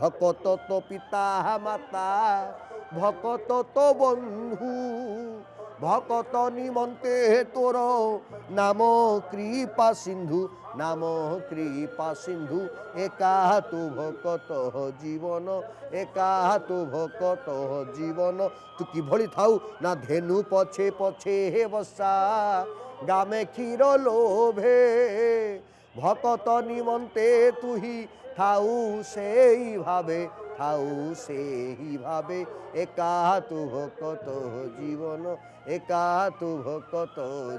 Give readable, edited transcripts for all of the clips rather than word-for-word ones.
ভকত তো পিতা মাতা ভকত তো বন্ধু ভকত নিমন্তে তোর নাম কৃপা সিন্ধু নাম কৃপা সিন্ধু একা তু ভকত জীবন একা তু ভকত জীবন তু কিভଳି থাউ না ধেনু পছে পছে হে বসা গামে ক্ষীর লোভে ভকত নিমন্তে তুহি থাউ সেই ভাবে থাউ সেই ভাবে একা তু ভকত জীবন একা তু ভকত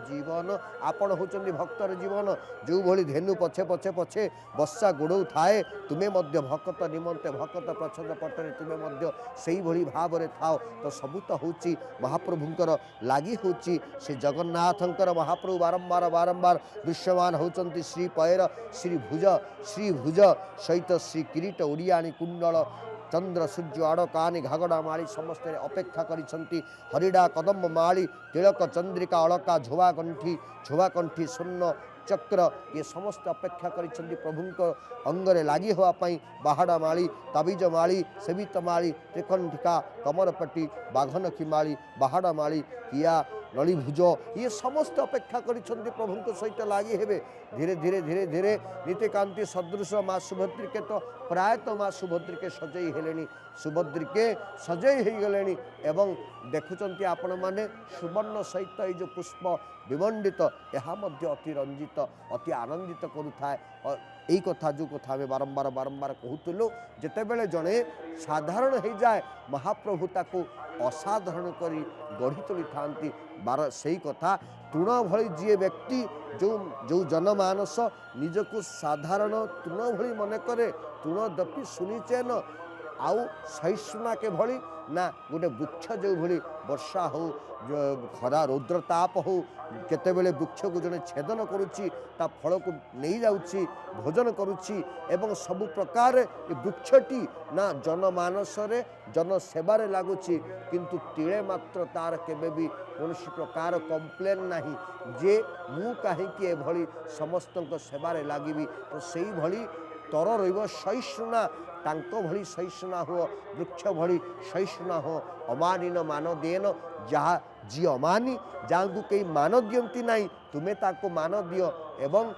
জীবন আপন হউচন্তি ভক্তর জীবন যেভাবে ধেনু পছে পছে পছে বর্ষা গোড়াউ থায়ে তুমে মধ্য ভকত নিমন্তে ভকত প্রচ্ছদ পটরে তুমে মধ্য সেইভাবে ভাবে থাও তো সবু তো হচ্ছে মহাপ্রভুঙ্কর লাগি হচ্ছে সে জগন্নাথঙ্কর মহাপ্রভু বারম্বার বারম্বার দৃশ্যমান হউচন্তি শ্রী পয়ের শ্রীভুজ সহিত শ্রী কিरीट ওড়িয়াণী কুণ্ডল চন্দ্র সূর্য আড়কানি ঘাগড়া মাড়ি সমস্ত অপেক্ষা করিছন্তি হরিডা কদম্ব মাড়ি তিলক চন্দ্রিকা অলকা ঝোবাকণ্ঠী শূন্য চক্র ये समस्त अपेक्षा करिछन्ति प्रभुंक अंगरे लागि होआ पई बाहाड़ा माली ताबीज माली सेवित माली त्रिकंठिका कमरपट्टी बाघनखी माली बाहाड़ा माली किया नळीभुज ये समस्त अपेक्षा करिछन्ति प्रभुंक सहित लागि हेबे धीरे धीरे धीरे धीरे नीतिकांति सदृश माँ सुभद्रिके तो प्रायतः माँ सुभद्रिके सजई हेलेनी सुभद्रिके सजई हो गले एवं देखुचंती आपण माने सुवर्ण सहित ये जो पुष्प विमंडित यह अति रंजित अति आनंदित करुए यही कथा जो कथा आम बारंबार बारंबार कहूलु जिते बड़े जड़े साधारण हो जाए महाप्रभु ताको असाधारण कर गढ़ी तोली था बार से कथा तृण भली जी व्यक्ति जो जो जनमानस निजक साधारण तृण भली मन करे तृण दपी सुनिचे न आउ सहिष्णुना के भली ना गोटे वृक्ष जो भली वर्षा हो खरा रौद्रताप हो केतेबेले वृक्ष को जड़े छेदन करुच्ची ता फल को नहीं जाउची भोजन करुच्ची एवं सबु प्रकार वृक्षटी ना जनमानस रे जनसेवारे लगुची किंतु तिले मात्र तार केबे भी कौनसी प्रकार कंप्लेन नहीं जे मु कहीं एभली समस्त सेवारे लगिबी तो सही भली तर रहिब सहिष्णुना तांको भली सहिष्णुना हो वृक्ष भली सहिष्णुना हो अमानिन मान देन जहाँ जी अमानी जहाँ को कई मान दियंती नहीं तुम्हें ताको मान दियो एवं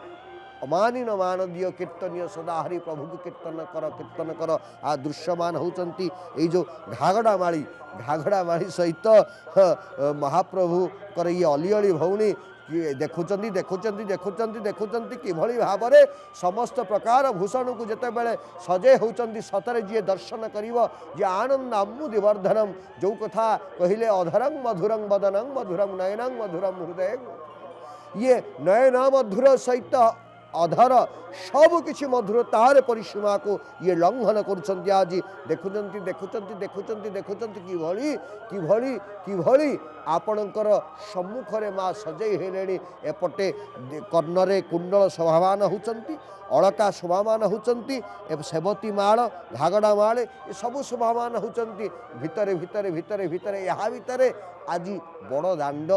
अमानिन मान दियो कीर्तनीय सदा हरि प्रभु को कीर्तन कर आ दृश्यमान होचंती ये जो घागड़ा माड़ी सहित महाप्रभु कर ये अली अली भौणी देखुचंती देखुचंती देखुचंती देखुचंती किभली भाबरे समस्त प्रकार भूषण को जेते बेले सजे होचंती सतरे जी दर्शन करिवो जे आनंद आमुदि वर्धनम जो कथा कहिले अधरंग मधुरंग वदनंग मधुरंग नयनंग मधुरम हृदय ये नयन मधुर सहित अधर सब किसी मधुर तार परिसीमा को ये लंघन करुछंती आज देखुचंती देखुचंती देखुचंती देखुचंती किभली आपणकर सम्मुखरे माँ सजई हेलेनी एपटे कर्णरे कुंडल शोभामान होचंती अलका शोभामान होचंती सेवती माल घागड़ा माल ये सब शोभामान होचंती भितरे भितरे भितरे भितरे यहाँ भितरे आज बड़ दांड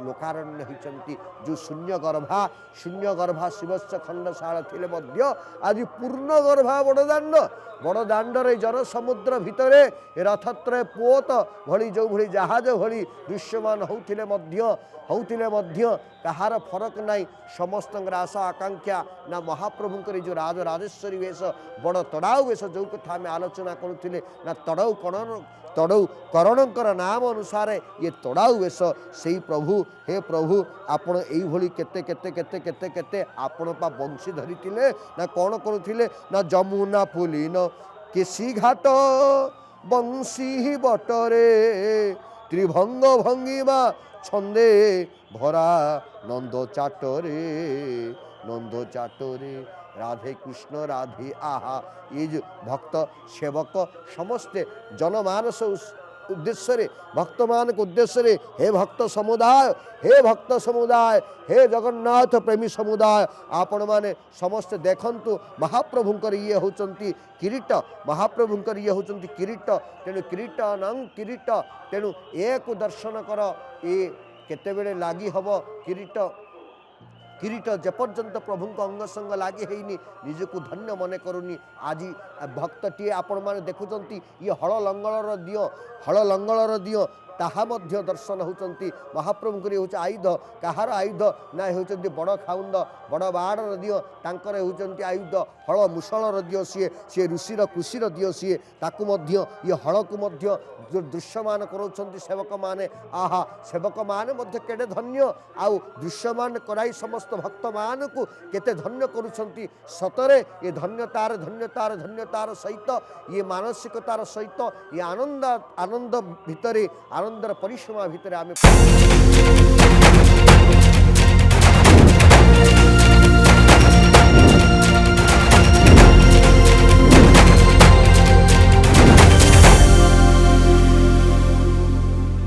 लोकारण्य होचंती जो शून्य गर्भा शिवस्य खंडशाला थिले मध्य आज पूर्ण गर्भा बड़ दांडरे जन समुद्र भितरे रथत्रय पोत भली जो भली जहाज भली दृश्यमान होउथिले मध्य कहार फरक नहीं समस्त आशा आकांक्षा ना महाप्रभुंकर जो राजेश्वरी वेश बड़ तड़ाऊ वेश जो कथा आम आलोचना करुले ना तड़ाऊ करणकर नाम अनुसार ये तड़ाऊ वेश से प्रभु हे प्रभु आपण यही केते केते केते केते केते आपण पा बंशी धरी ना कौन करुले ना जमुना पुलिन केसी घाट बंशी बटरे त्रिभंग भंगिमा छंदे भरा नंद चाटरे राधे कृष्ण राधे आहा ये जो भक्त सेवक समस्ते जनमानस उद्देश्य भक्त मान उद्देश्य हे भक्त समुदाय हे जगन्नाथ प्रेमी समुदाय आपण माने समस्त देखंतु महाप्रभुंकर ये होचंती किरीट महाप्रभुंकर ये होचंती किरीट तेणु किरीट तेणु एक दर्शन कर ये केते बेले लागी हबो किरीट किरीट जेपर्यंत प्रभु अंग संग लगे है निजक धन्य मन करूनी आज भक्तटीए आपण मैंने देखुं ये हल लंगलर दियो ताहा मध्य दर्शन होती महाप्रभुଙ୍କର हूँ आयुध कहार आयुध ना होती बड़ खाउंद बड़ बाड़र दियो तांकर होती आयुध हल मुसलर दियो सी ऋषिर कृषिर दियो सी ताकू मध्य ये हल को मध्य जो दृश्यमान करोचंती सेवक माने आहा सेवक माने मध्य केडे धन्य आउ दृश्यमान कराई समस्त भक्त मान को केते धन्य करुछंती सतरे ये धन्यतार सहित ये मानसिकतार सहित ये आनंद भितरे आनंदर परिसीमा भितर आमे